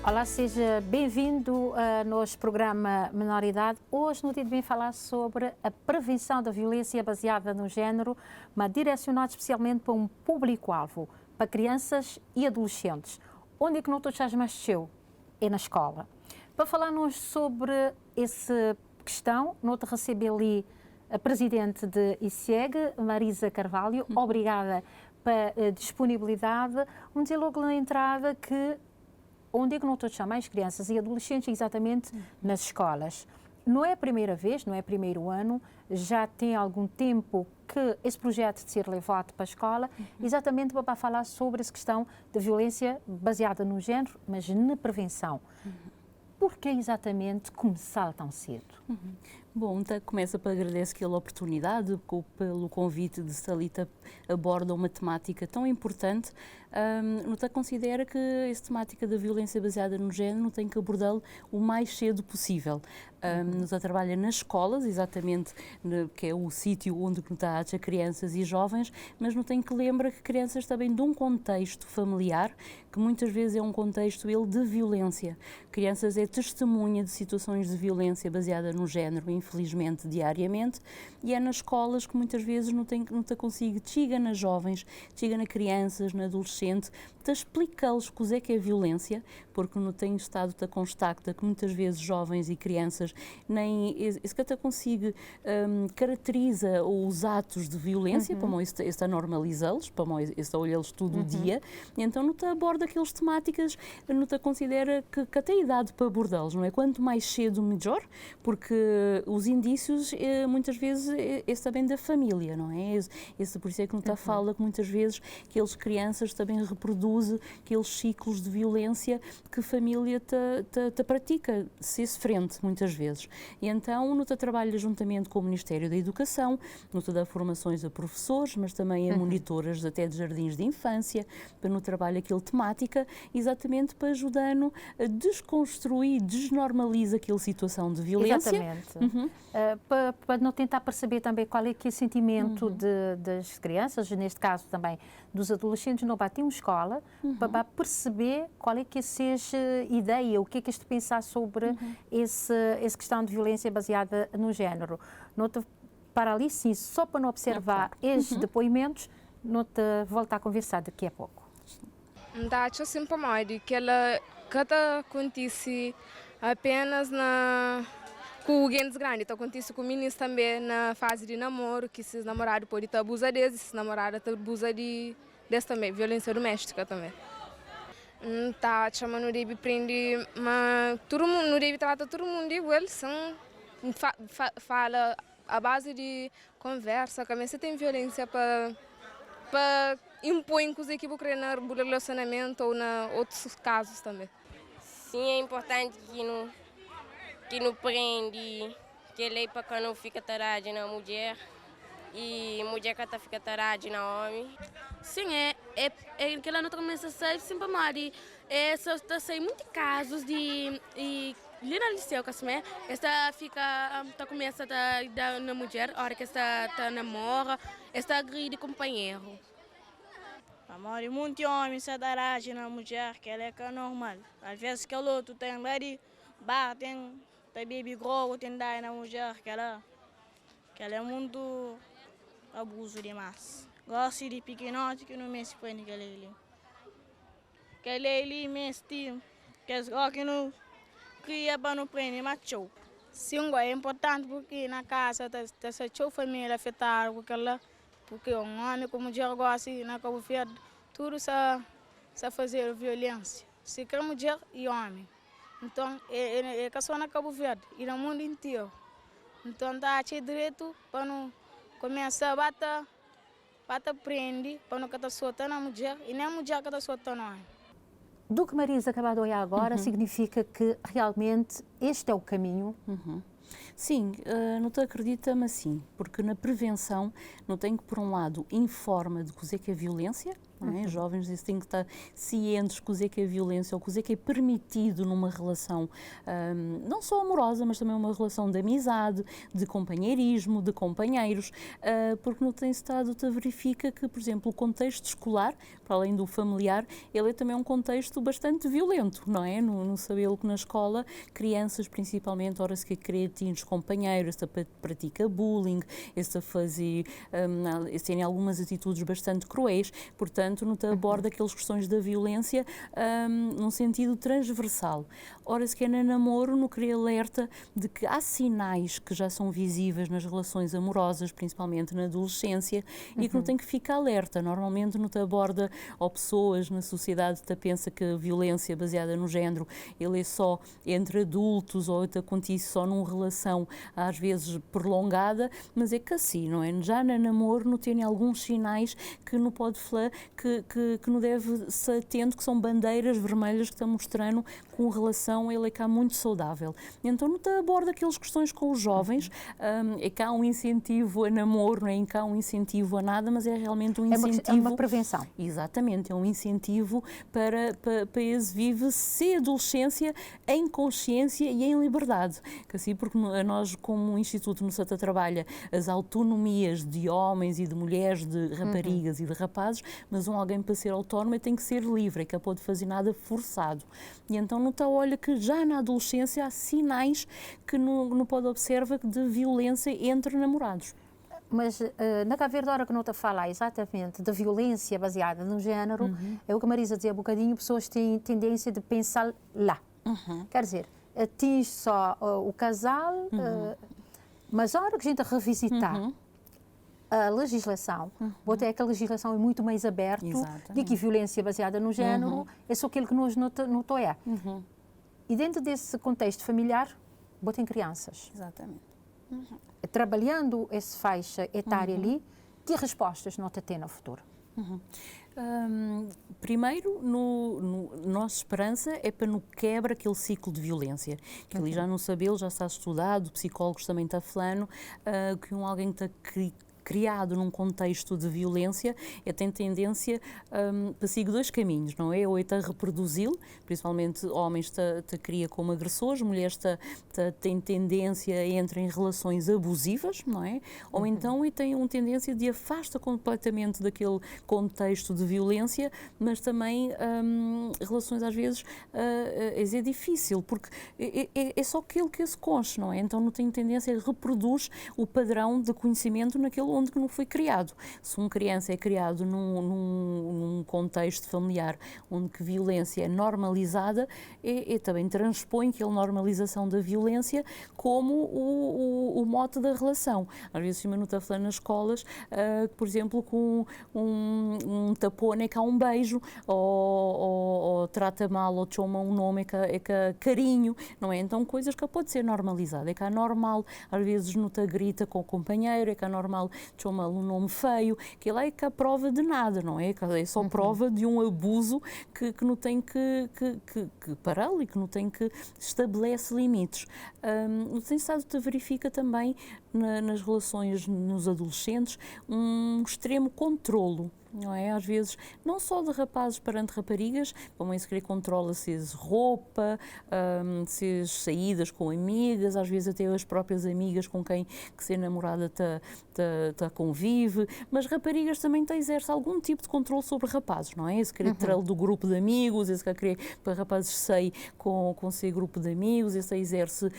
Olá, seja bem-vindo ao nosso programa Menoridade. Hoje, no dia de bem falar sobre a prevenção da violência baseada no género, mas direcionado especialmente para um público-alvo, para crianças e adolescentes. Onde é que não todos mais mexeu? É na escola. Para falar-nos sobre essa questão, nós recebemos ali a presidente de ICEG, Marisa Carvalho. Obrigada pela disponibilidade. Vamos dizer logo na entrada que onde é que não todos mais crianças e adolescentes, exatamente nas escolas. Não é a primeira vez, não é o primeiro ano, já tem algum tempo que esse projeto de ser levado para a escola, exatamente para falar sobre essa questão da violência baseada no género, mas na prevenção. Por que exatamente começar tão cedo? Bom, então começa para agradecer aquela oportunidade, pelo convite de Salita aborda uma temática tão importante. Nota considera que essa temática da violência baseada no género tem que abordá-la o mais cedo possível. Nota trabalha nas escolas, exatamente, que é o sítio onde está a crianças e jovens, mas não tem que lembrar que crianças também de um contexto familiar, que muitas vezes é um contexto de violência. Crianças é testemunha de situações de violência baseada no género, infelizmente, diariamente, e é nas escolas que muitas vezes não consigo, chega nas jovens, chega nas crianças, na adolescente, te explicar-lhes o que é violência, porque não tem estado a constata que muitas vezes jovens e crianças nem isso que até consigo caracteriza os atos de violência, para está normalizá-los, para está olhá-los todo o dia, e então não te aborda aquelas temáticas, não te considera que até a idade para abordá-los, não é? Quanto mais cedo melhor, porque os indícios muitas vezes é também da família, não é? Por isso é que não te fala que muitas vezes aquelas crianças também reproduzem aqueles ciclos de violência que a família te pratica, se frente muitas vezes. E então não te trabalha juntamente com o Ministério da Educação, não te dá formações a professores, mas também a monitoras até de jardins de infância, para no trabalho aquela temática, exatamente para ajudar-nos a desconstruir, desnormalizar aquela situação de violência. Exatamente. Para não tentar perceber também qual é que é o sentimento das crianças, neste caso também dos adolescentes, não batem uma escola, para perceber qual é que seja a ideia, o que é que este pensar sobre essa questão de violência baseada no género. Não te para ali, sim, só para não observar estes depoimentos, não te voltar a conversar daqui a pouco. Tá, eu sempre mais que ela cada acontece apenas com gente grande, então acontece com meninos também na fase de namoro, que esses namorados podem estar abusando deles, esses namorados abusam deles também, violência doméstica também. Tá, chama não deve prender, mas todo mundo não deve tratar todo mundo igual, são fala a base de conversa, também você tem violência para impor inclusive que você na relacionamento ou na outros casos também. Sim, é importante que não prende, que lei para que não fica tarade na mulher e mulher que fica tarade na homem. Sim, é que ela não começa a sair sempre mal. Só está saindo muitos casos de ali na liceu, que esta fica, começa a dar na mulher, a hora que está namora, está agride companheiro. Amor, muito homem se dará na mulher, que ela é normal. Às vezes que o outro tem lá de bar, tem baby grow, tem dar na mulher, que ela é muito abuso demais. Gosto de pequenote que não me expõe que ele. Que ele me estima, que não cria para não prender macho. Sim, é importante porque na casa essa família afetada porque um homem como mulher gosta na Cabo Verde, tudo se fazer violência. Se quer mulher e homem. Então, é só na Cabo Verde e no mundo inteiro. Então, dá direito para não começar a bater prende, para não estar soltando na mulher e nem a mulher que está soltando no homem. Do que Marisa acabou de olhar agora, significa que realmente este é o caminho? Sim, não te acredita, mas sim, porque na prevenção não tem que, por um lado, informa de o que é violência, não é? Jovens têm que estar cientes que o que é violência ou que o que é permitido numa relação, não só amorosa, mas também uma relação de amizade, de companheirismo, de companheiros, porque no Tem Estado verifica que, por exemplo, o contexto escolar, para além do familiar, ele é também um contexto bastante violento, não é? No sabê-lo que na escola, crianças principalmente, ora se que cretins companheiros, esta pratica bullying, esta fazer, tem algumas atitudes bastante cruéis, portanto, não aborda aquelas questões da violência num sentido transversal. Ora, se que é no namoro, no querer alerta de que há sinais que já são visíveis nas relações amorosas, principalmente na adolescência, e que não tem que ficar alerta. Normalmente não te aborda, ou pessoas na sociedade te pensa que a violência baseada no género, ele é só entre adultos, ou te acontece só numa relação, às vezes prolongada, mas é que assim, não é? Já no namoro não tem alguns sinais que não pode falar, que não deve ser atento, que são bandeiras vermelhas que estão mostrando com relação, ele é cá muito saudável. Então não te aborda aquelas questões com os jovens, é cá um incentivo a namoro, não é cá um incentivo a nada, mas é realmente um incentivo. É uma prevenção. Exatamente, é um incentivo para eles viver se adolescência em consciência e em liberdade. Que assim, porque nós, como Instituto no Sata trabalha as autonomias de homens e de mulheres, de raparigas e de rapazes, mas alguém para ser autónomo tem que ser livre, é que não pode fazer nada forçado. E então não está, olha que já na adolescência há sinais que não pode observar de violência entre namorados. Mas na Cabo Verde, a hora que não está a falar exatamente da violência baseada no género, é o que a Marisa dizia um bocadinho, pessoas têm tendência de pensar lá. Quer dizer, atinge só o casal, mas a hora que a gente revisitar a legislação, até que a legislação é muito mais aberta de que violência baseada no género é só aquilo que nós não é. E dentro desse contexto familiar, botem crianças. Exatamente. Trabalhando essa faixa etária ali, que respostas não tem no futuro? Primeiro, nossa esperança é para não quebra aquele ciclo de violência, que ali já não sabê-lo, já está estudado, psicólogos também estão falando, que alguém está criado num contexto de violência, tem tendência para seguir dois caminhos, não é? Ou está a reproduzi-lo, principalmente homens te cria como agressores, mulheres têm tendência a entrar em relações abusivas, não é? Ou então tem uma tendência de afasta completamente daquele contexto de violência, mas também relações às vezes é difícil, porque é só aquilo que se conche, não é? Então não tem tendência a reproduz o padrão de conhecimento naquele onde que não foi criado. Se uma criança é criado num contexto familiar onde que violência é normalizada, também transpõe aquela normalização da violência como o mote da relação. Às vezes, se não está falando nas escolas, por exemplo, com um tapone é que há um beijo, ou trata mal, ou chama um nome, é que carinho, não é? Então, coisas que pode ser normalizada, é que é normal, às vezes não te grita com o companheiro, é que é normal chama um nome feio, que lá é que a prova de nada, não é? É só prova de um abuso que não tem que parar e que não tem que estabelece limites. O Tem Estado verifica também nas relações nos adolescentes um extremo controlo. Não é? Às vezes, não só de rapazes perante raparigas, como é se querer controla-se roupa, se saídas com amigas, às vezes até as próprias amigas com quem que ser namorada convive, mas raparigas também exercem algum tipo de controle sobre rapazes, não é? Esse querer trá-lo do grupo de amigos, esse querer para rapazes sei com seu grupo de amigos, esse exerce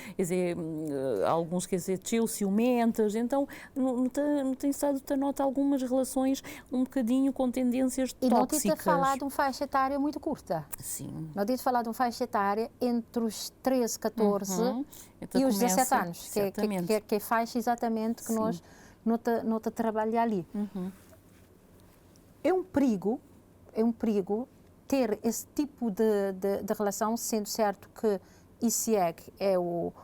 alguns quer dizer ciumentas, então não tem estado a nota algumas relações um bocadinho com tendências tóxicas. E não tinha falar de uma faixa etária muito curta. Sim. Não tinha falar de uma faixa etária entre os 13, 14 então e os 17 anos, que é faixa exatamente que Sim. nós não te trabalhar ali. É um perigo ter esse tipo de relação, sendo certo que ICIEG é o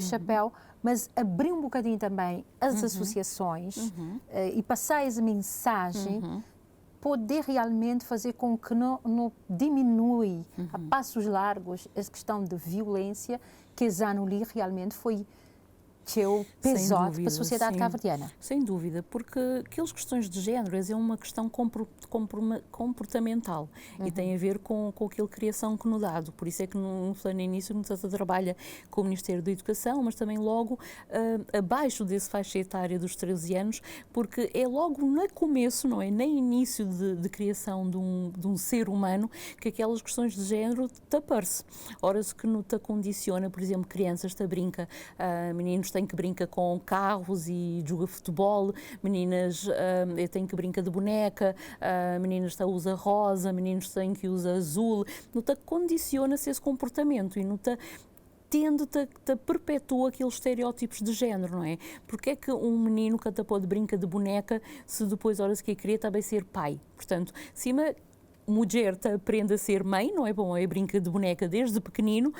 chapéu, mas abrir um bocadinho também as associações e passar essa mensagem, poder realmente fazer com que não diminui a passos largos essa questão de violência, que esse ano ali realmente foi teu pesote para a sociedade sim. cabo-verdiana. Sem dúvida, porque aquelas questões de género é uma questão comportamental e tem a ver com aquela criação que nos dado. Por isso é que no início não se trabalha com o Ministério da Educação, mas também logo abaixo desse faixa etária dos 13 anos, porque é logo no começo, não é? Nem início de criação de um ser humano que aquelas questões de género tapar-se. Ora, se que não te condiciona, por exemplo, crianças te brinca, meninos têm que brincar com carros e joga futebol, meninas têm que brincar de boneca, meninas têm usa rosa, meninos têm que usa azul, não te condiciona-se esse comportamento e não te perpetua aqueles estereótipos de género, não é? Porque é que um menino que até pode brincar de boneca se depois, horas que queria, também ser pai? Portanto, cima mulher aprende a ser mãe, não é bom? É brinca de boneca desde pequenino.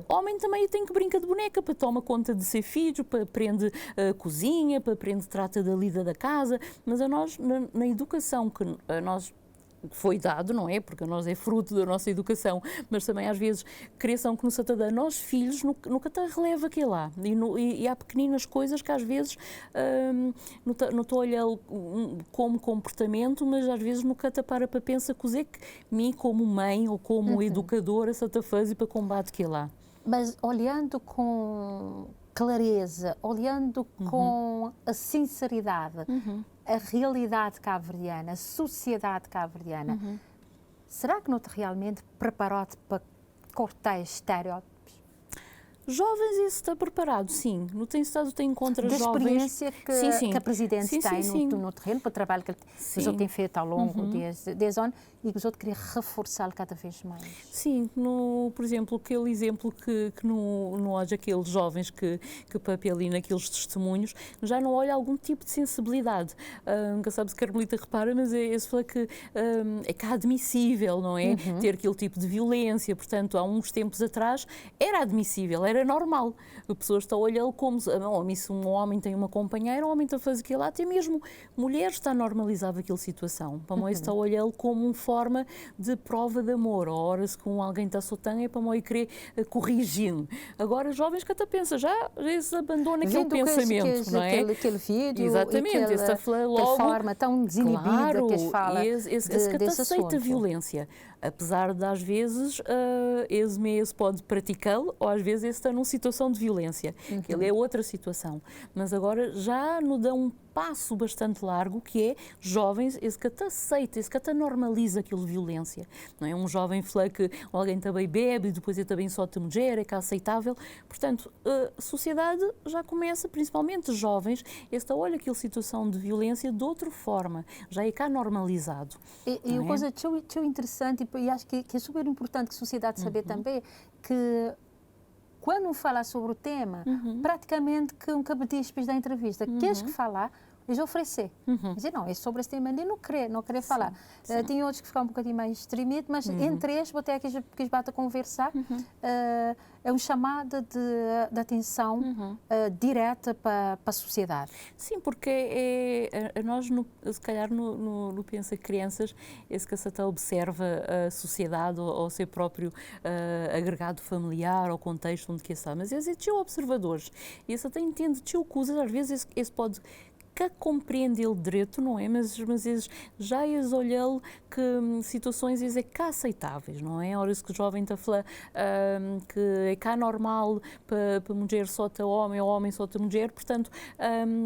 Homem também tem que brincar de boneca para tomar conta de ser filho, para aprender cozinha, para aprender trata da lida da casa. Mas a nós, na educação que a nós foi dado, não é? Porque nós é fruto da nossa educação, mas também às vezes criação que nos dá a nós filhos nunca te releva aquilo lá. E há pequeninas coisas que às vezes não estou a olhar como comportamento, mas às vezes nunca te para pensar que é que mim como mãe ou como educadora se te faz para combate aquilo lá. Mas olhando com clareza, olhando com a sinceridade, a realidade cabo-verdiana, a sociedade cabo-verdiana, será que não te realmente preparou-te para cortar estereótipos? Jovens, isso está preparado, sim. No tem estado tem encontros da jovens. experiência que a Presidente tem no terreno, para o trabalho que os outros têm feito ao longo desde anos e que os outros queriam reforçá-lo cada vez mais. Sim, por exemplo, aquele exemplo que no hoje aqueles jovens que papelem naqueles testemunhos, já não olha algum tipo de sensibilidade. Nunca sabe se Carmelita repara, mas esse fala que é cá admissível, não é? Ter aquele tipo de violência. Portanto, há uns tempos atrás era admissível, era normal. A pessoa está a olhar como se um homem tem uma companheira, um homem está a fazer aquilo lá, até mesmo mulheres está a normalizar aquela situação. Para mim, está a olhar como uma forma de prova de amor. A hora se com alguém está soltando é para mim querer corrigir. Agora, jovens que até pensam, já se abandona aquele pensamento, não é? Aquele vídeo, exatamente, essa forma tão desinibida claro, que se fala esse que aceita violência. Apesar de, às vezes, esse mesmo pode praticá-lo, ou às vezes esse está numa situação de violência, que ele é outra situação. Mas agora já nos dá um passo bastante largo, que é jovens, esse que até aceita, esse que até normaliza aquilo de violência. Não é um jovem fala que alguém também bebe e depois é também só de mulher, é que é aceitável. Portanto, a sociedade já começa, principalmente jovens, esta olha aquela situação de violência de outra forma, já é cá normalizado. E uma coisa tão interessante, e acho que é super importante que a sociedade saber também, que quando fala sobre o tema, praticamente que um cabo diz depois da entrevista, queres que falar? Eles oferecer. Dizer, não, é sobre esse tema, ele não querer falar. Tem outros que ficam um bocadinho mais extremidos, mas entre eles, vou ter que eles batem a conversar. É um chamado de atenção direta para a sociedade. Sim, porque nós, se calhar, no Pensa Crianças, esse que se até observa a sociedade ou o seu próprio agregado familiar ou contexto onde que está. Mas esses são observadores. E esse até entende tio coisas, às vezes esse pode que compreende ele direito, não é? Mas eles já olham que situações é cá aceitáveis, não é? Ora, que o jovem está a falar que é cá normal para mulher só ter homem ou homem só ter mulher, portanto,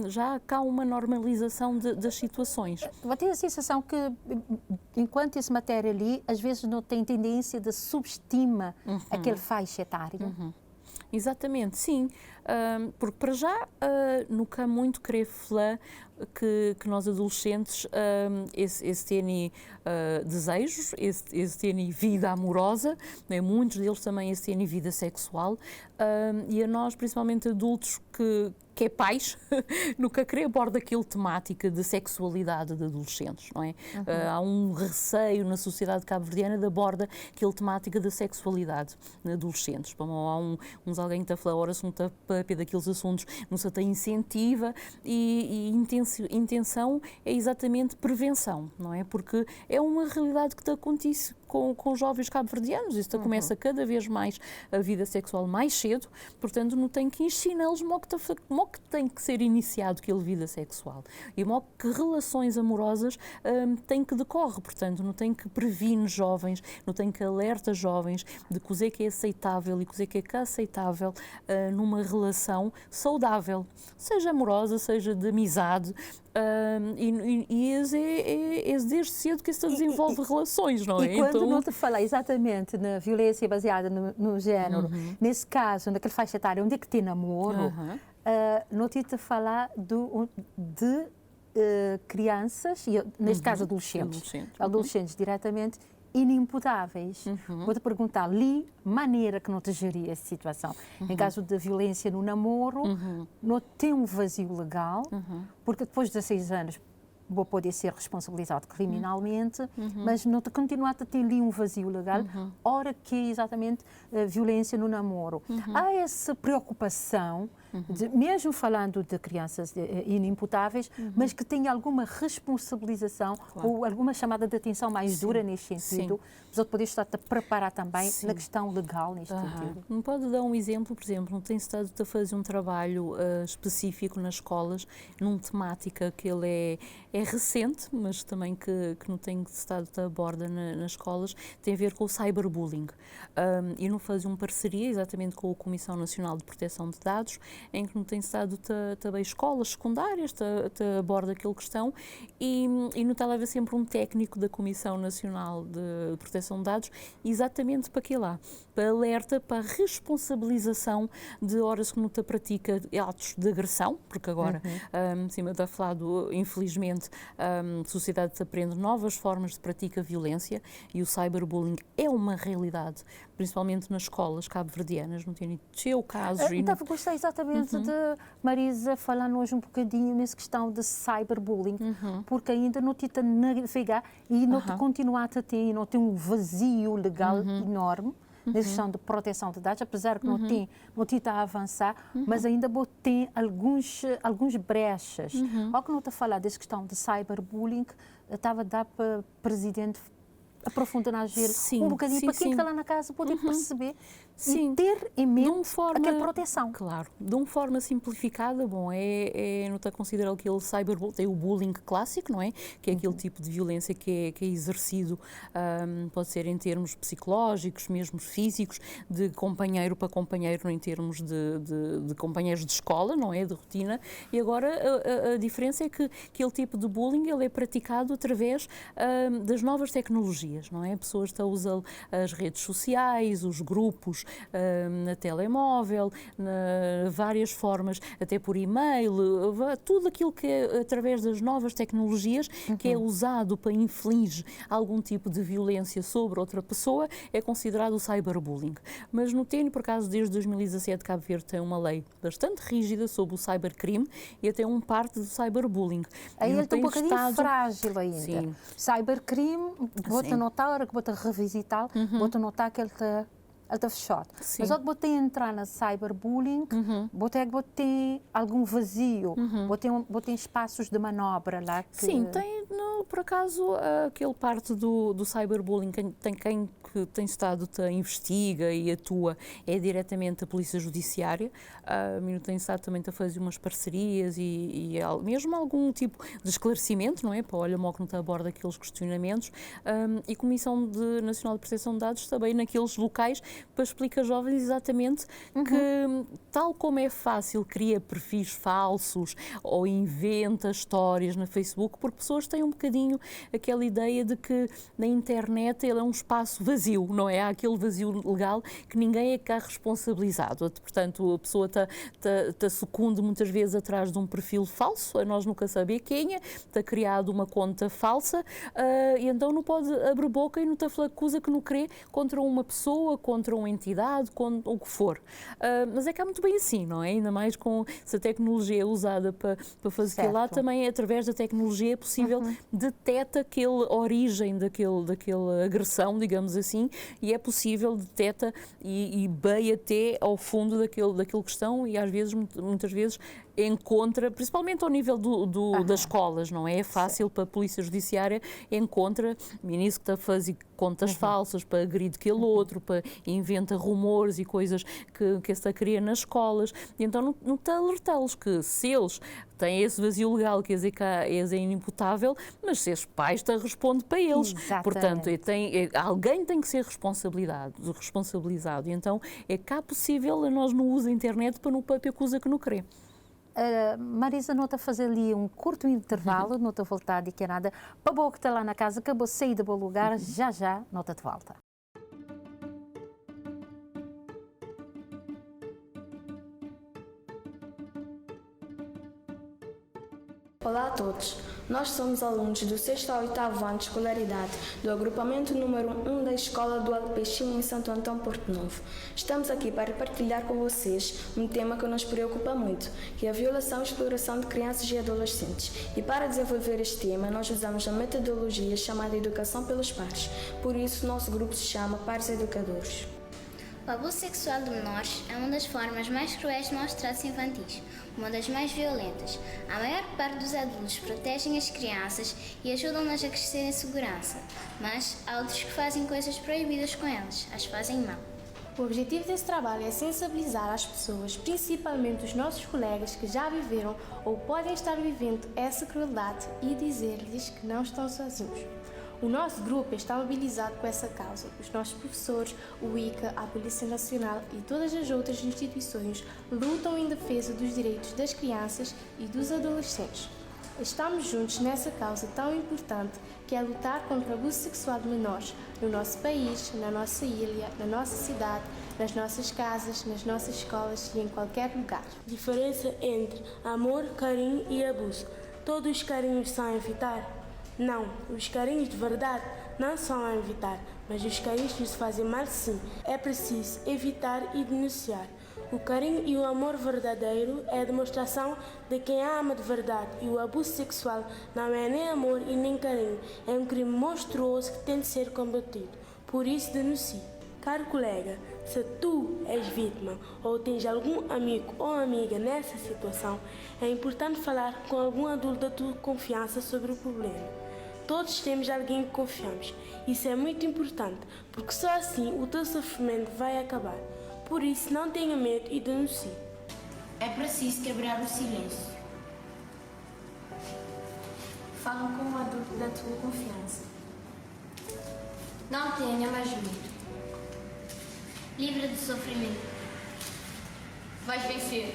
já há cá uma normalização das situações. Vou ter a sensação que, enquanto essa matéria ali, às vezes não tem tendência de subestima aquele faixa etário. Exatamente, sim. Porque para já nunca há muito querer falar que nós adolescentes esse têm desejos, esse têm vida amorosa, né? Muitos deles também esse têm vida sexual, e a nós, principalmente adultos que é pais, nunca querer abordar aquela temática de sexualidade de adolescentes, não é? Há um receio na sociedade cabo-verdiana de abordar aquela temática da sexualidade de adolescentes. Bom, há uns alguém que está a falar, ora se não está a daqueles assuntos, não se tem incentiva e intenção é exatamente prevenção, não é? Porque é uma realidade que acontece com jovens cabo-verdianos. Isso começa cada vez mais a vida sexual mais cedo, portanto não tem que ensiná-los como que tem que ser iniciado aquela vida sexual e como que relações amorosas tem que decorrer, portanto não tem que previne jovens, não tem que alerta jovens de que o que é aceitável e que o que é aceitável numa relação saudável, seja amorosa, seja de amizade, e é desde cedo que isso desenvolve relações, não é? E quando não te fala exatamente na violência baseada no género, nesse caso, naquele faixa etária onde é que tem namoro, não te falar de crianças, e neste caso adolescentes diretamente, inimputáveis. Vou-te perguntar ali, maneira que não te geria essa situação. Em caso de violência no namoro, não tem um vazio legal, porque depois de 16 anos vou poder ser responsabilizado criminalmente, mas não te continuar a ter ali um vazio legal, ora que é exatamente violência no namoro. Há essa preocupação, mesmo falando de crianças inimputáveis, mas que tem alguma responsabilização ou alguma chamada de atenção mais dura neste sentido, mas poder estar a preparar também na questão legal neste sentido. Não pode dar um exemplo, por exemplo, não tem estado a fazer um trabalho específico nas escolas, numa temática que ele é recente, mas também que não tem estado a aborda nas escolas, tem a ver com o cyberbullying. E não faz uma parceria exatamente com a Comissão Nacional de Proteção de Dados, em que não tem estado também escolas secundárias, aborda aquela questão, e não está a haver sempre um técnico da Comissão Nacional de Proteção de Dados, exatamente para aquilo lá, para alerta, para responsabilização de horas que não te pratica atos de agressão, porque agora, cima está falado, infelizmente, a sociedade se aprende novas formas de prática violência e o cyberbullying é uma realidade, principalmente nas escolas cabo-verdianas, não tem o caso. Então, gostei exatamente de Marisa falar hoje um bocadinho nessa questão de cyberbullying, porque ainda não te navegar e não te continuar a ter, não tem um vazio legal enorme na questão de proteção de dados, apesar que não está a avançar, mas ainda tem alguns brechas. Ao que não está a falar dessa questão de cyberbullying, estava a dar para o presidente aprofundar um bocadinho para quem está lá na casa poder perceber e ter em mente aquela proteção. Claro, de uma forma simplificada, bom, não está a considerar aquele cyberbullying, tem o bullying clássico, não é? Que é aquele tipo de violência que é exercido, pode ser em termos psicológicos, mesmo físicos, de companheiro para companheiro, em termos de companheiros de escola, não é? De rotina. E agora a diferença é que aquele tipo de bullying ele é praticado através das novas tecnologias, não é? Pessoas estão a usar as redes sociais, os grupos, na telemóvel, várias formas, até por e-mail, tudo aquilo que é através das novas tecnologias que é usado para infligir algum tipo de violência sobre outra pessoa é considerado o cyberbullying. Mas no TN, por acaso, desde 2017, Cabo Verde tem uma lei bastante rígida sobre o cybercrime e até parte do cyberbullying. Aí ele está um bocadinho frágil ainda. Sim. Cybercrime, vou-te notar, a hora que vou-te revisitar, vou-te notar que ele está fechado. Mas ao que você entrar na cyberbullying, você tem algum vazio, você tem espaços de manobra lá que... Sim, tem, por acaso, aquele parte do cyberbullying, quem que tem estado a investiga e atua é diretamente a Polícia Judiciária, tem estado também a fazer umas parcerias e mesmo algum tipo de esclarecimento, não é? Para olha, que não aborda aqueles questionamentos, e a Comissão Nacional de Proteção de Dados também naqueles locais para explicar aos jovens exatamente que, tal como é fácil criar perfis falsos ou inventa histórias na Facebook, porque pessoas têm um bocadinho aquela ideia de que na internet ele é um espaço vazio, não é? Há aquele vazio legal que ninguém é cá responsabilizado. Portanto, a pessoa está sucunde muitas vezes atrás de um perfil falso, a nós nunca saber quem é, está criado uma conta falsa, e então não pode abrir boca e não está a falar coisa que não crê contra uma pessoa, contra uma entidade, contra o que for. Mas é que há muito bem assim, não é? Ainda mais se a tecnologia é usada para fazer aquilo lá, também através da tecnologia é possível detecta a origem daquela agressão, digamos assim, e é possível, detecta e vai até ao fundo daquilo que estão e às vezes, muitas vezes, encontra, principalmente ao nível das escolas, não é? É fácil para a Polícia Judiciária, encontra ministro que está a fazer contas falsas para agredir aquele outro, para inventa rumores e coisas que se cria nas escolas. E então não está a alertá-los que se eles têm esse vazio legal, quer dizer que é inimputável, mas se os pais responde para eles. Exatamente. Portanto, alguém tem que ser responsabilizado. E então é cá possível, nós não usamos a internet para não papel coisa que não queremos. Marisa, não está a fazer ali um curto intervalo, não está a voltar de que nada. Para boa que está lá na casa, acabou de sair do bom lugar, já, não está de volta. Olá a todos, nós somos alunos do 6º ao 8º ano de escolaridade do agrupamento número 1 da Escola do Alpechinho em Santo Antão, Porto Novo. Estamos aqui para partilhar com vocês um tema que nos preocupa muito, que é a violação e exploração de crianças e adolescentes. E para desenvolver este tema, nós usamos a metodologia chamada Educação pelos Pares. Por isso, nosso grupo se chama Pares Educadores. O abuso sexual de menores é uma das formas mais cruéis de maus tratos infantis, uma das mais violentas. A maior parte dos adultos protegem as crianças e ajudam-nas a crescer em segurança, mas há outros que fazem coisas proibidas com elas, as fazem mal. O objetivo desse trabalho é sensibilizar as pessoas, principalmente os nossos colegas que já viveram ou podem estar vivendo essa crueldade e dizer-lhes que não estão sozinhos. O nosso grupo está mobilizado com essa causa. Os nossos professores, o ICA, a Polícia Nacional e todas as outras instituições lutam em defesa dos direitos das crianças e dos adolescentes. Estamos juntos nessa causa tão importante que é lutar contra o abuso sexual de menores no nosso país, na nossa ilha, na nossa cidade, nas nossas casas, nas nossas escolas e em qualquer lugar. Diferença entre amor, carinho e abuso. Todos os carinhos são a evitar? Não, os carinhos de verdade não são a evitar, mas os carinhos que se fazem mal sim. É preciso evitar e denunciar. O carinho e o amor verdadeiro é a demonstração de quem ama de verdade e o abuso sexual não é nem amor e nem carinho, é um crime monstruoso que tem de ser combatido. Por isso denuncie. Caro colega, se tu és vítima ou tens algum amigo ou amiga nessa situação, é importante falar com algum adulto da tua confiança sobre o problema. Todos temos alguém que confiamos. Isso é muito importante, porque só assim o teu sofrimento vai acabar. Por isso, não tenha medo e denuncie. É preciso quebrar o silêncio. Fala com um adulto da tua confiança. Não tenha mais medo. Livre do sofrimento. Vais vencer.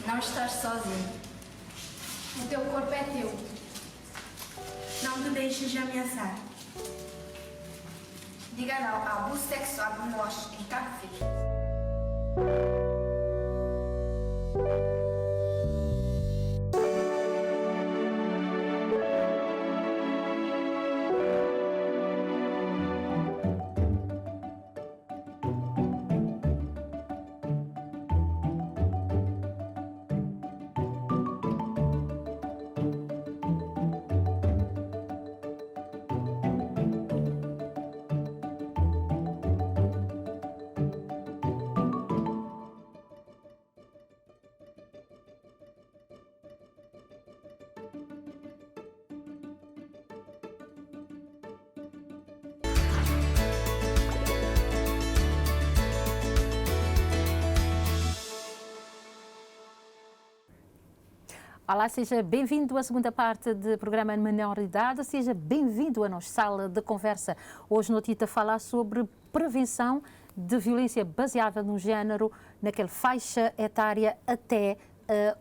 Não estás sozinho. O teu corpo é teu. Não te deixes ameaçar. Diga não ao abuso sexual de menores em Cabo Verde. Olá, seja bem-vindo à segunda parte do programa Menoridade, seja bem-vindo à nossa sala de conversa. Hoje no Tita falar sobre prevenção de violência baseada no género, naquela faixa etária até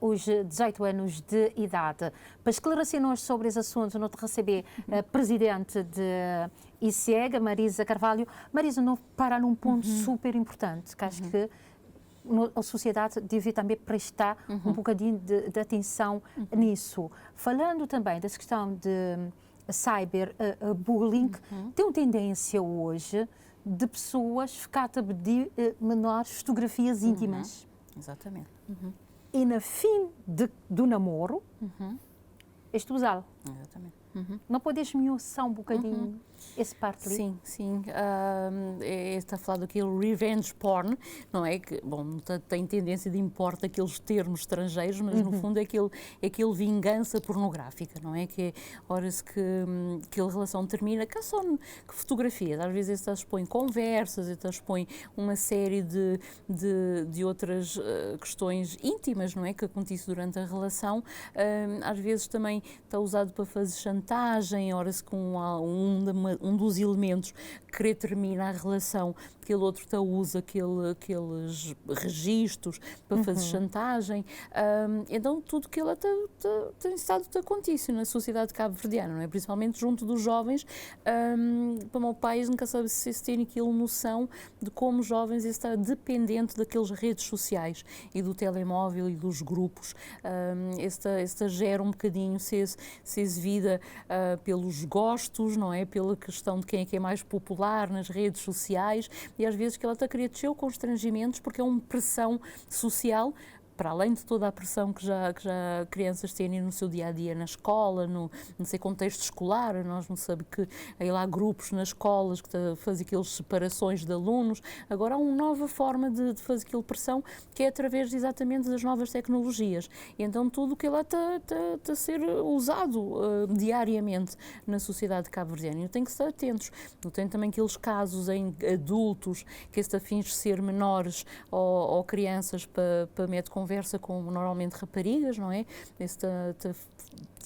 os 18 anos de idade. Para esclarecer-nos sobre esse assunto, não te receber a presidente de ICEG, Marisa Carvalho. Marisa, não para num ponto super importante, que acho que a sociedade deve também prestar um bocadinho de atenção nisso. Falando também dessa questão de cyberbullying, tem uma tendência hoje de pessoas ficar a pedir menores fotografias íntimas. Exatamente. E no fim do namoro, usá-lo. Exatamente. Não podes esmiuçar um bocadinho esse parte ali? Sim, sim. Está a falar daquele revenge porn, não é? Que, bom, tem tendência de impor aqueles termos estrangeiros, mas no fundo é aquele vingança pornográfica, não é? Que é horas que a relação termina, que só que fotografias, às vezes estas expõem conversas, estas expõem uma série de outras questões íntimas, não é? Que acontece durante a relação. Às vezes também está usado para fazer chantagem, horas com um dos elementos querer terminar a relação, aquele outro usa aqueles registros para fazer chantagem. Então tudo que ela tem estado a acontecer na sociedade cabo-verdiana, não é? Principalmente junto dos jovens. Para o meu pai nunca sabe se têm aquela noção de como os jovens estão dependentes daquelas redes sociais e do telemóvel e dos grupos. Esta gera um bocadinho se vida pelos gostos, não é? Pela questão de quem é mais popular nas redes sociais, e às vezes que ela está a querer descer constrangimentos porque é uma pressão social, para além de toda a pressão que já crianças têm no seu dia-a-dia na escola, no seu contexto escolar. Nós não sabemos que aí lá grupos nas escolas que fazem aquelas separações de alunos. Agora há uma nova forma de fazer aquela pressão, que é através exatamente das novas tecnologias. E então tudo o que ela está a ser usado diariamente na sociedade cabo-verdiana. Eu tenho que estar atentos. Eu tenho também aqueles casos em adultos que estão a fins de ser menores ou crianças para meter conversa com normalmente raparigas, não é?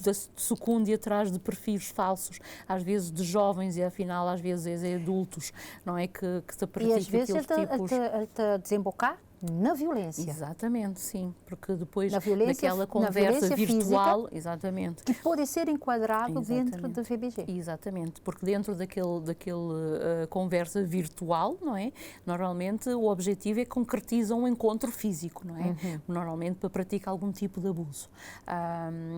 Da secúndia atrás de perfis falsos, às vezes de jovens e afinal às vezes é adultos, não é? Que se pratica aqueles tipos... E às vezes ele desembocar na violência. Exatamente, sim, porque depois daquela conversa virtual, física, exatamente, que pode ser enquadrado dentro do VBG. Exatamente, porque dentro daquele conversa virtual, não é? Normalmente o objetivo é concretizar um encontro físico, não é? Normalmente para praticar algum tipo de abuso.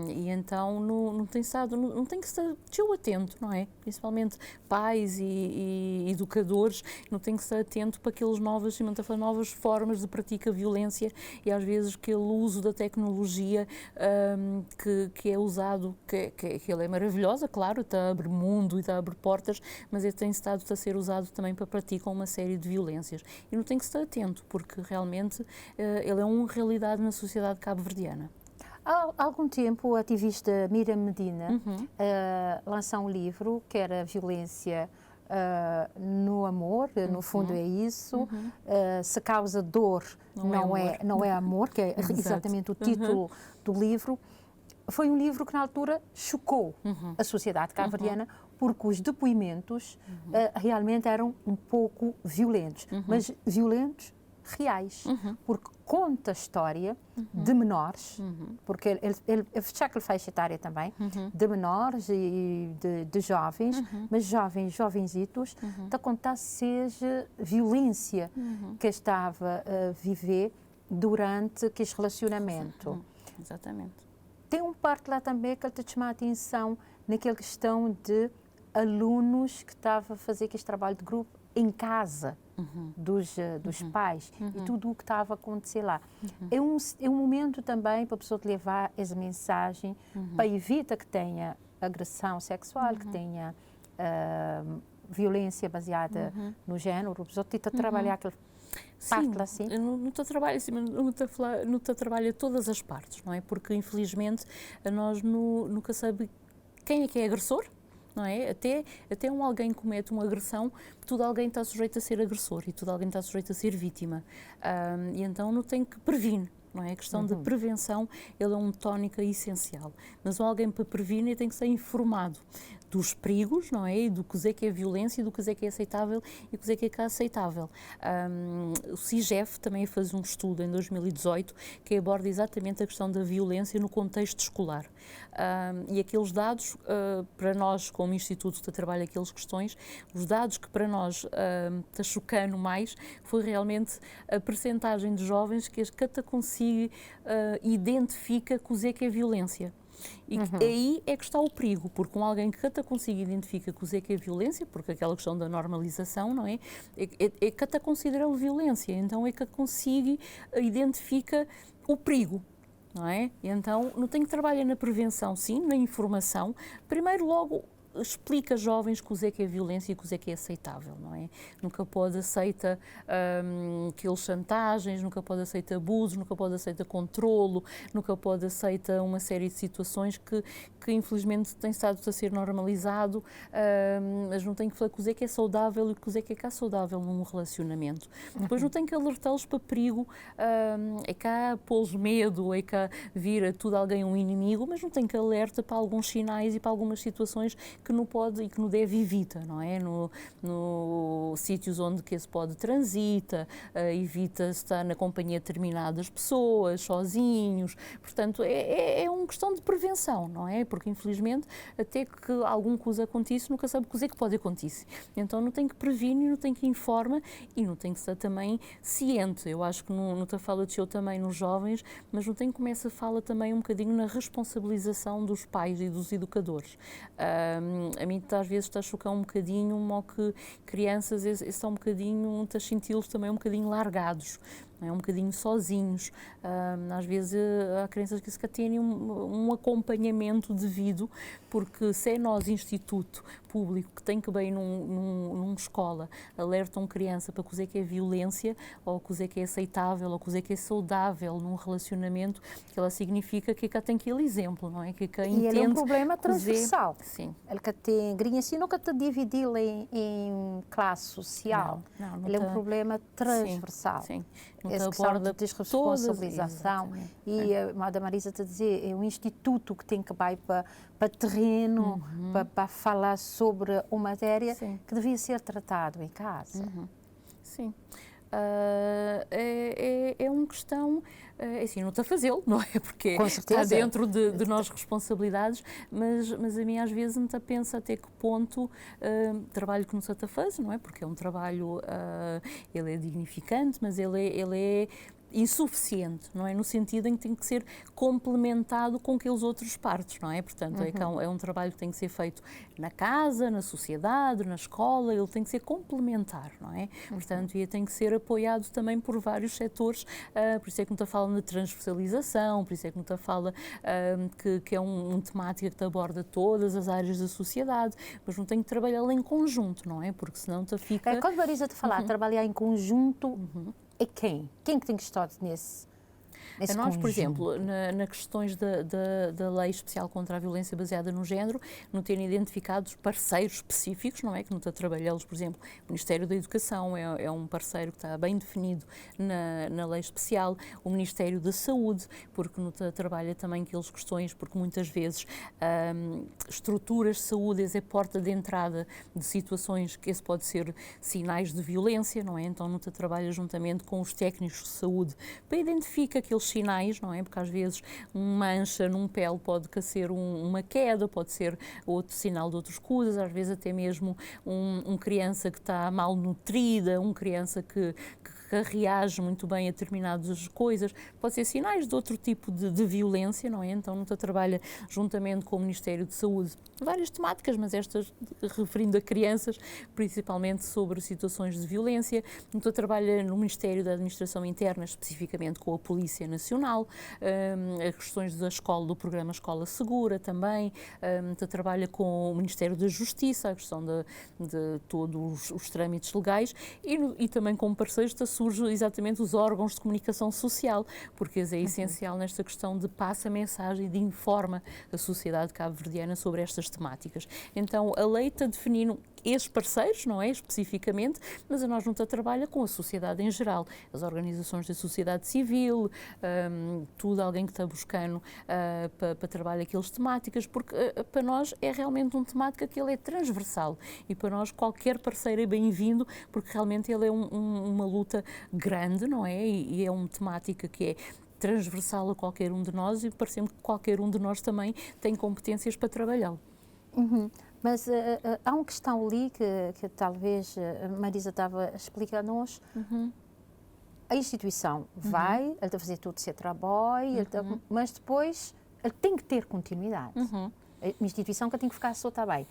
E então não tem que estar atento, não é? Principalmente pais e educadores, não tem que estar atento para aquelas novas formas de pratica violência e às vezes aquele uso da tecnologia que é usado, que ele é maravilhosa, claro, está a abrir mundo e está a abrir portas, mas ele tem estado a ser usado também para praticar uma série de violências. E não tem que estar atento, porque realmente ele é uma realidade na sociedade cabo-verdiana. Há algum tempo, a ativista Miriam Medina lançou um livro que era Violência no amor, no fundo é isso. Se causa dor, não é amor, que é exatamente o título do livro. Foi um livro que na altura chocou a sociedade cabo-verdiana, porque os depoimentos realmente eram um pouco violentos, mas violentos reais, porque conta a história de menores, porque ele já que ele faz etária também, de menores e de jovens, mas jovenzitos, a contar seja violência que estava a viver durante aquele relacionamento. Exatamente. Tem um parte lá também que ele te chama a atenção naquela questão de alunos que estavam a fazer aquele trabalho de grupo em casa dos pais e tudo o que estava a acontecer lá. É um momento também para a pessoa te levar essa mensagem para evitar que tenha agressão sexual, que tenha violência baseada no género, a pessoa tenta trabalhar aquele parte lá assim. Não está a trabalhar todas as partes, não é? Porque infelizmente nós nunca sabemos quem é que é agressor. Não é? Até alguém comete uma agressão, tudo alguém está sujeito a ser agressor e tudo alguém está sujeito a ser vítima. E então não tem que prevenir. Não é? A questão da prevenção, ele é uma tónica essencial. Mas alguém para prevenir tem que ser informado dos perigos, não é? E do que é violência, do que é aceitável e do que é aceitável. O CIGEF também fez um estudo em 2018 que aborda exatamente a questão da violência no contexto escolar. E aqueles dados, para nós, como Instituto que trabalha aquelas questões, os dados que para nós está chocando mais foi realmente a percentagem de jovens que consegue identifica o que é violência. E aí é que está o perigo, porque alguém que até consiga identificar que é violência, porque aquela questão da normalização, não é? É que até considera violência, então é que consiga identifica o perigo. não é? E então, não tem que trabalhar na prevenção, sim, na informação. Primeiro, logo, explica a jovens que o que é violência e que o que é aceitável, não é? Nunca pode aceita aqueles chantagens, nunca pode aceita abusos, nunca pode aceita controlo, nunca pode aceita uma série de situações que infelizmente tem estado a ser normalizado, mas não tem que falar que o que é saudável e que o que é cá saudável num relacionamento. Depois não tem que alertá-los para perigo, é cá pô-los medo, é cá vir tudo alguém um inimigo, mas não tem que alerta para alguns sinais e para algumas situações que não pode e que não deve evita, não é? No sítios onde que se pode transita, evita estar na companhia de determinadas pessoas, sozinhos, portanto é uma questão de prevenção, não é? Porque infelizmente até que algum coisa aconteça, nunca sabe o que pode acontecer. Então não tem que previne, não tem que informa e não tem que estar também ciente. Eu acho que não te fala de eu também nos jovens, mas não tem que começar a fala também um bocadinho na responsabilização dos pais e dos educadores. A mim às vezes está a chocar um bocadinho, ou que crianças estão um bocadinho, está a senti-los também um bocadinho largados, não é? Um bocadinho sozinhos. Às vezes há crianças que se têm um acompanhamento devido, porque se é nós, instituto público, que tem que bem numa escola, alertam criança para o que é violência, ou o que é aceitável, ou o que é saudável num relacionamento, que ela significa que cá tem aquele exemplo, não é? Que e ele é um problema transversal. Sim. Ele que tem grinha assim, nunca te dividi-lo em classe social. Não ele é um problema transversal. Sim. Essa questão de desresponsabilização. E a Madre Marisa te dizer, é um instituto que tem que ir para terreno, para falar sobre uma matéria que devia ser tratado em casa. Sim. É uma questão, assim, não está a fazê-lo, não é? Porque está dentro de nós responsabilidades, mas a mim às vezes não está a pensar até que ponto trabalho que não se está a fazer, não é? Porque é um trabalho, ele é dignificante, mas ele é insuficiente, não é? No sentido em que tem que ser complementado com aqueles outros partes, não é? Portanto, é um trabalho que tem que ser feito na casa, na sociedade, na escola, ele tem que ser complementar, não é? Portanto, e tem que ser apoiado também por vários setores, por isso é que não está falando de transversalização, por isso é que não está falando que é uma temática que aborda todas as áreas da sociedade, mas não tem que trabalhá-la em conjunto, não é? Porque senão fica... Quando a Marisa te falar trabalhar em conjunto, é quem? Quem que tem que estar nesse nós, conjunto? Por exemplo, nas questões da Lei Especial contra a Violência Baseada no Género, não terem identificados parceiros específicos, não é? Que não está a trabalhá-los, por exemplo, o Ministério da Educação é um parceiro que está bem definido na Lei Especial, o Ministério da Saúde, porque não trabalha também aquelas questões, porque muitas vezes estruturas de saúde é porta de entrada de situações que esse pode ser sinais de violência, não é? Então não trabalha juntamente com os técnicos de saúde para identificar aqueles sinais, não é? Porque às vezes uma mancha num pele pode ser uma queda, pode ser outro sinal de outras coisas, às vezes até mesmo uma criança que está mal nutrida, uma criança que reage muito bem a determinadas coisas, pode ser sinais de outro tipo de violência, não é? Então não trabalha juntamente com o Ministério de Saúde várias temáticas, mas estas referindo a crianças, principalmente sobre situações de violência. Não trabalha no Ministério da Administração Interna, especificamente com a Polícia Nacional, as questões da escola, do programa Escola Segura também, trabalha com o Ministério da Justiça, a questão de todos os trâmites legais e também como parceiros surge exatamente os órgãos de comunicação social, porque é essencial nesta questão de passa a mensagem e de informa a sociedade cabo-verdiana sobre estas temáticas. Então, a lei está definindo estes parceiros, não é, especificamente, mas a nós não trabalha com a sociedade em geral, as organizações da sociedade civil, tudo alguém que está buscando para trabalhar aquelas temáticas, porque para nós é realmente uma temática que ele é transversal e para nós qualquer parceiro é bem-vindo, porque realmente ele é uma luta grande, não é, e é uma temática que é transversal a qualquer um de nós e parece-me que qualquer um de nós também tem competências para trabalhá-lo. Mas há uma questão ali que talvez a Marisa estava a explicar a nós. A instituição vai, ele está a fazer todo o seu trabalho, mas depois ele tem que ter continuidade. Uma instituição que tem que ficar só também.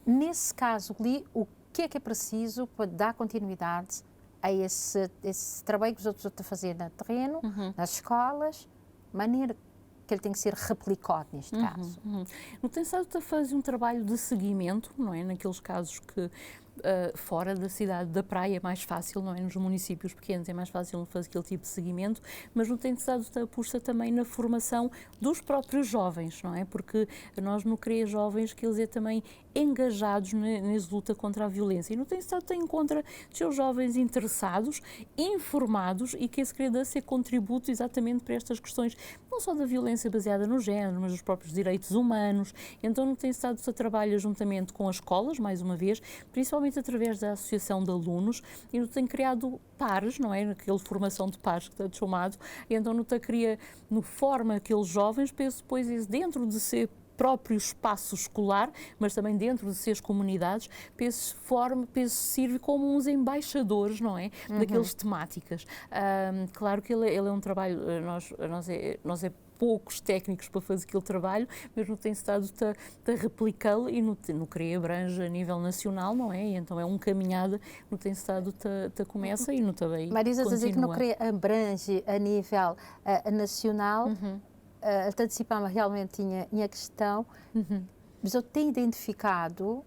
Nesse caso ali, o que é preciso para dar continuidade a esse trabalho que os outros estão a fazer no terreno, nas escolas, maneira que ele tem que ser replicado neste caso. Não tem estado a fazer um trabalho de seguimento, não é? Naqueles casos que fora da cidade da praia é mais fácil, não é? Nos municípios pequenos é mais fácil fazer aquele tipo de seguimento, mas não tem estado a aposta também na formação dos próprios jovens, não é? Porque nós no CREA Jovens que eles é também engajados nessa luta contra a violência e não tem estado em contra dos seus jovens interessados, informados e que esse CREA dá ser contributo exatamente para estas questões, não só da violência baseada no género, mas dos próprios direitos humanos. Então não tem estado a trabalhar juntamente com as escolas, mais uma vez, principalmente através da Associação de Alunos, e não tem criado pares, não é? Aquela formação de pares que está chamado, e então não cria, no forma aqueles jovens, penso depois dentro de ser próprio espaço escolar, mas também dentro de suas comunidades, penso sirve como uns embaixadores, não é? Daquelas temáticas. Claro que ele é um trabalho, nós é poucos técnicos para fazer aquele trabalho, mas não tem estado a replicá-lo e no CREA abrange a nível nacional, não é? E então é um caminhada, não tem estado a começa e não também Marisa, dizer que no CREA abrange a nível nacional, antecipando realmente tinha questão, mas eu tenho identificado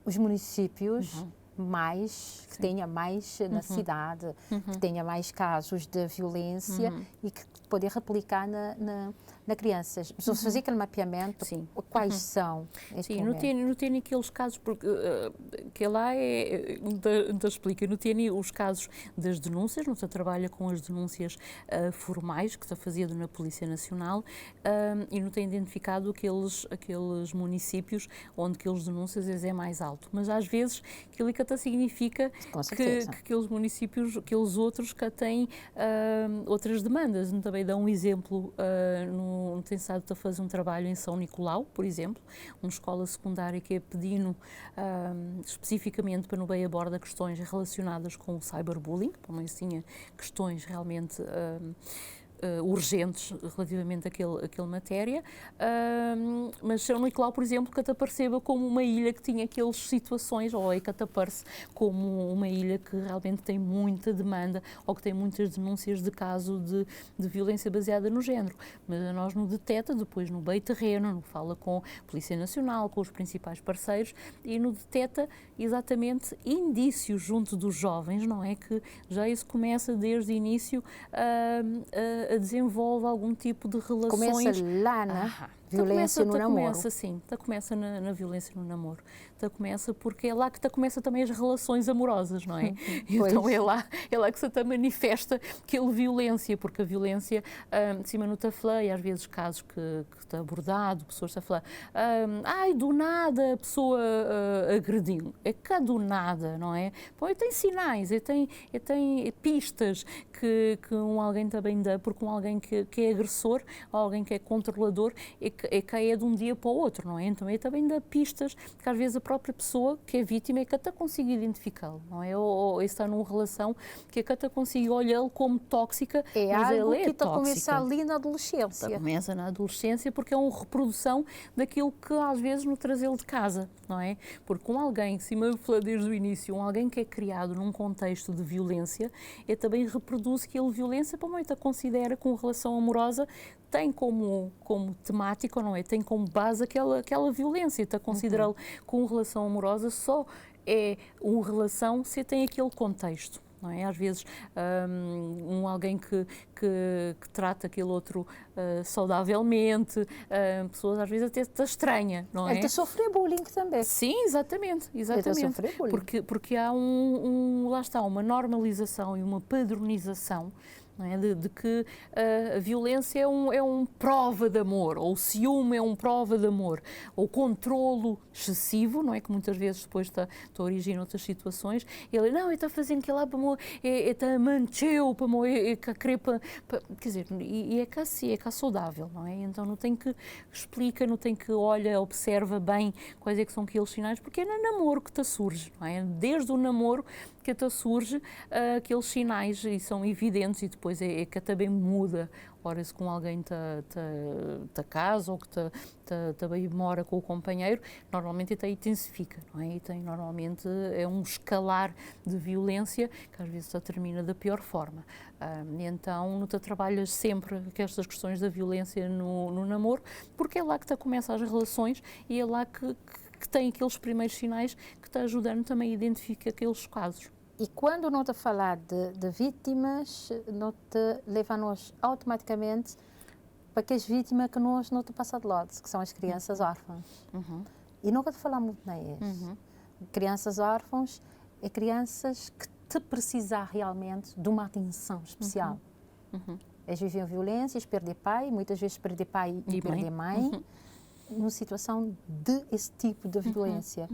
os municípios que tenha mais na cidade, que tenha mais casos de violência e que poder replicar na crianças. Mas fazer aquele mapeamento, quais são? Sim, não tem aqueles casos, porque que lá não explica, não tem os casos das denúncias, não se trabalha com as denúncias formais que está fazendo na Polícia Nacional e não tem identificado aqueles municípios onde aqueles denúncias é mais alto. Mas às vezes aquilo que até significa que aqueles municípios, aqueles outros que têm outras demandas. Também dá um exemplo, não tem estado a fazer um trabalho em São Nicolau, por exemplo, uma escola secundária que é pedindo especificamente para no bem aborda questões relacionadas com o cyberbullying, também tinha questões realmente urgentes relativamente àquela matéria, mas São Nicolau, por exemplo, que até perceba como uma ilha que tinha aquelas situações, ou é que até parece como uma ilha que realmente tem muita demanda ou que tem muitas denúncias de caso de violência baseada no género, mas nós não detecta depois no meio terreno, não fala com a Polícia Nacional, com os principais parceiros e não detecta exatamente indícios junto dos jovens, não é? Que já isso começa desde o início desenvolve algum tipo de relações. Começa lá na violência no namoro. Começa na violência no namoro. Começa porque é lá que começa também as relações amorosas, não é? Então é lá que se manifesta aquela violência, porque a violência, de cima no taflei, às vezes casos que está abordado, pessoas estão a falar, do nada a pessoa agrediu. É cá do nada, não é? Bom, tem sinais, tem pistas que alguém também dá, porque alguém que é agressor, alguém que é controlador, é de um dia para o outro, não é? Então também dá pistas que às vezes a própria pessoa que é vítima é que até consegue identificá-lo, não é? Ou está numa relação que até consegue olhá-lo como tóxica, mas algo ele é que tóxica. Começa ali na adolescência. Começa na adolescência porque é uma reprodução daquilo que às vezes nos trazê-lo de casa, não é? Porque com alguém, cima eu falei desde o início, alguém que é criado num contexto de violência, também reproduz aquela violência, para muita considera com relação amorosa, tem como temática, não é? Tem como base aquela violência, está a considerá-lo com relação amorosa só é uma relação se tem aquele contexto. Não é? Às vezes alguém que trata aquele outro saudavelmente, pessoas às vezes até está estranha, não é? Ele está a sofrer bullying também. Sim, exatamente. Ele está a sofrer bullying. Porque há lá está, uma normalização e uma padronização, não é? De que a violência é um prova de amor, ou o ciúme é um prova de amor, ou o controlo excessivo, não é? Que muitas vezes depois está a originar outras situações. Ele está fazendo aquilo lá para amor, está mancheu para amor, querer para, quer dizer, e é cá assim, é cá saudável, não é? Então não tem que explica, não tem que olha, observa bem quais é que são aqueles sinais, porque é no namoro que te surge, não é? Desde o namoro que até surge aqueles sinais e são evidentes e depois depois é que também muda, ora se com alguém te casa ou que também mora com o companheiro, normalmente até intensifica, não é? E tem normalmente é um escalar de violência que às vezes termina da pior forma. E então tu trabalhas sempre com estas questões da violência no namoro, porque é lá que começam as relações e é lá que tem aqueles primeiros sinais que te ajudam também a identificar aqueles casos. E quando não te falar de vítimas, não te leva-nos automaticamente para aquelas vítimas que nós não te passamos de lado, que são as crianças órfãs. E nunca te falamos muito nelas. Crianças órfãs é crianças que te precisam realmente de uma atenção especial. Eles vivem violências, perdem pai, muitas vezes perdem pai e perdem mãe, numa situação desse tipo de violência.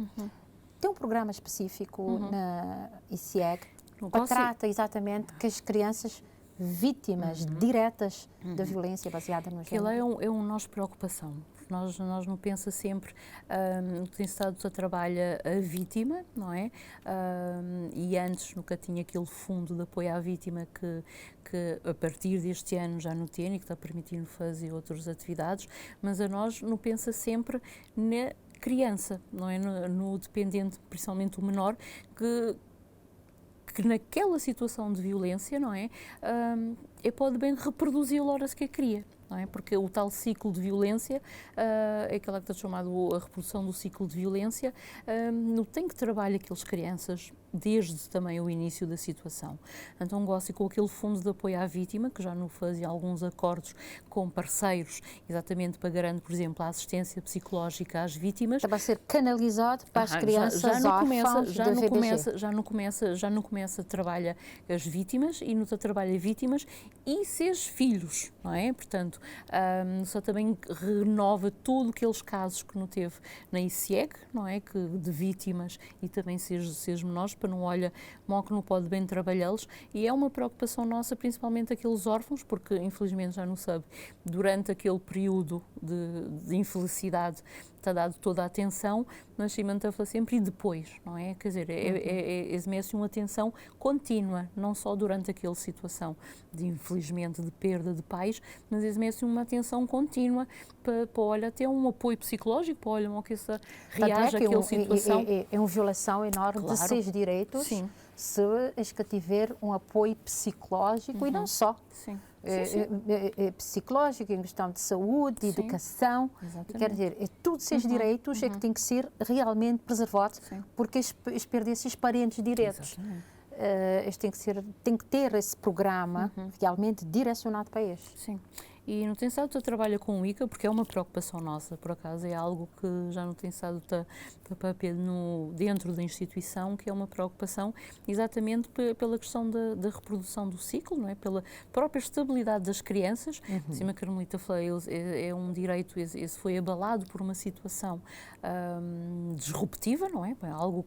Tem um programa específico na ICEG que trata exatamente que as crianças vítimas diretas da violência baseada no género. Aquilo é uma nossa preocupação. Nós não pensa sempre no que tem estado a trabalha a vítima, não é? E antes nunca tinha aquele fundo de apoio à vítima que a partir deste ano já não tem e que está permitindo fazer outras atividades, mas a nós não pensa sempre na criança, não é? No dependente, principalmente o menor, que naquela situação de violência, não é? Pode bem reproduzir a hora que cria. Não é? Porque o tal ciclo de violência, é aquela que está chamado a reprodução do ciclo de violência, não tem que trabalhar aquelas crianças desde também o início da situação. Então gosto com aquele fundo de apoio à vítima, que já não fazia alguns acordos com parceiros, exatamente para garantir, por exemplo, a assistência psicológica às vítimas. Vai ser canalizado para as crianças órfãs já não começa a trabalhar as vítimas e não trabalha vítimas e seus filhos, não é? Portanto, só também renova tudo aqueles casos que não teve na ICEG, não é? Que de vítimas e também seus menores, para não olha, mal que não pode bem trabalhá-los, e é uma preocupação nossa, principalmente aqueles órfãos, porque infelizmente já não sabe, durante aquele período de infelicidade está dado toda a atenção, mas se mantém sempre e depois, não é? Quer dizer, existe uma atenção contínua, não só durante aquela situação de infelizmente de perda de pais, mas existe uma atenção contínua para olha, ter um apoio psicológico, para olha, que se reage àquela situação. É uma violação enorme de seus direitos. Sim. Se és que tiver um apoio psicológico e não só. Sim. Psicológico, em questão de saúde, de educação. Exatamente. Quer dizer, todos esses direitos é que têm que ser realmente preservados, porque eles perdem esses parentes diretos. Eles têm que ter esse programa realmente direcionado para eles. Sim. E não tem estado a trabalhar com o ICA porque é uma preocupação nossa, por acaso é algo que já não tem estado dentro da instituição, que é uma preocupação exatamente pela questão da reprodução do ciclo, não é? Pela própria estabilidade das crianças. Cima Carmelita falou, é um direito, esse foi abalado por uma situação disruptiva, não é? Algo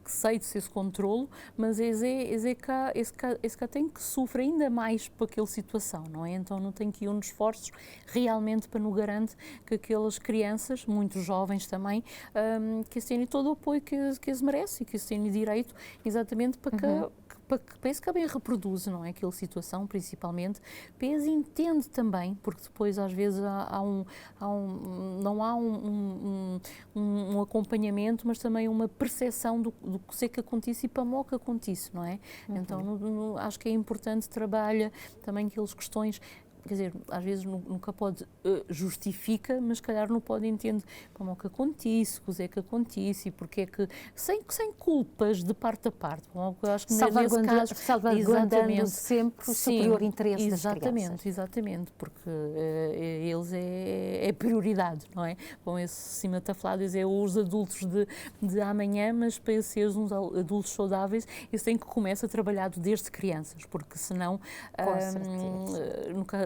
que sai desse controlo, mas esse cá tem que sofrer ainda mais por aquela situação, não é? Então não tem que ir nos esforços realmente para nos garantir que aquelas crianças, muito jovens também, que têm todo o apoio que eles merecem, que têm direito exatamente para que isso também reproduz, não é? Aquela situação, principalmente, para eles entendem também, porque depois às vezes não há um acompanhamento, mas também uma percepção do que acontece e para o que acontece, não é? Então acho que é importante trabalhar também aquelas questões. Quer dizer, às vezes nunca pode justifica, mas se calhar não pode entender como é que acontece, o que acontece, porque é que, sem culpas de parte a parte. Eu acho que salvaguardando sempre o superior interesse das crianças. Exatamente, porque eles é prioridade, não é? Bom, esse cima está falado, é os adultos de amanhã, mas para ser uns adultos saudáveis, eles têm que começar a trabalhar desde crianças, porque senão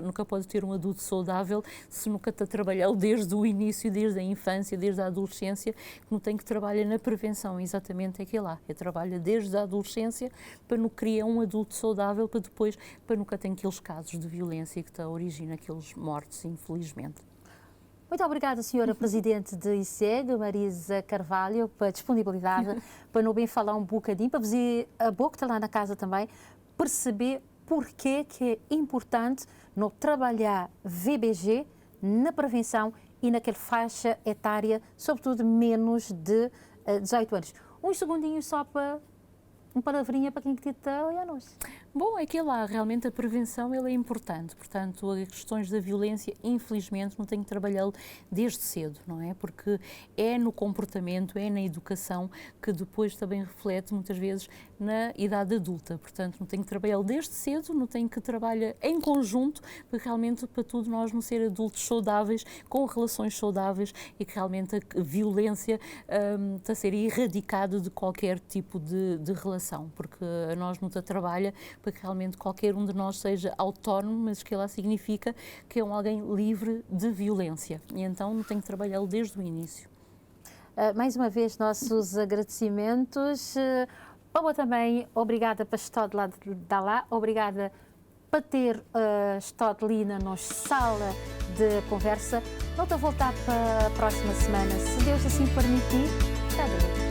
nunca pode ter um adulto saudável se nunca está a trabalhar desde o início, desde a infância, desde a adolescência, que não tem que trabalhar na prevenção, exatamente é que é lá. Trabalha desde a adolescência para não criar um adulto saudável para depois, para nunca ter aqueles casos de violência que está a originar aqueles mortos, infelizmente. Muito obrigada, Senhora Presidente de ICEG, Marisa Carvalho, pela disponibilidade, para não bem falar um bocadinho, para você, a boa que está lá na casa também, perceber porquê que é importante no trabalhar VBG na prevenção e naquela faixa etária, sobretudo menos de 18 anos. Uns segundinhos só para uma palavrinha para quem acredita olha nós. Bom, é que lá realmente a prevenção ela é importante, portanto as questões da violência infelizmente não tem que trabalhá-lo desde cedo, não é? Porque é no comportamento, é na educação que depois também reflete muitas vezes na idade adulta, portanto não tem que trabalhá-lo desde cedo, não tem que trabalhar em conjunto para realmente para tudo nós não ser adultos saudáveis, com relações saudáveis e que realmente a violência está a ser erradicada de qualquer tipo de relação, porque a nós não trabalha para que realmente qualquer um de nós seja autónomo, mas que ela significa que é alguém livre de violência. E então tem que trabalhá-lo desde o início. Mais uma vez, nossos agradecimentos. Boa também, obrigada para estar de lá, obrigada para ter estado ali na nossa sala de conversa. Volto a voltar para a próxima semana, se Deus assim permitir. Adeus.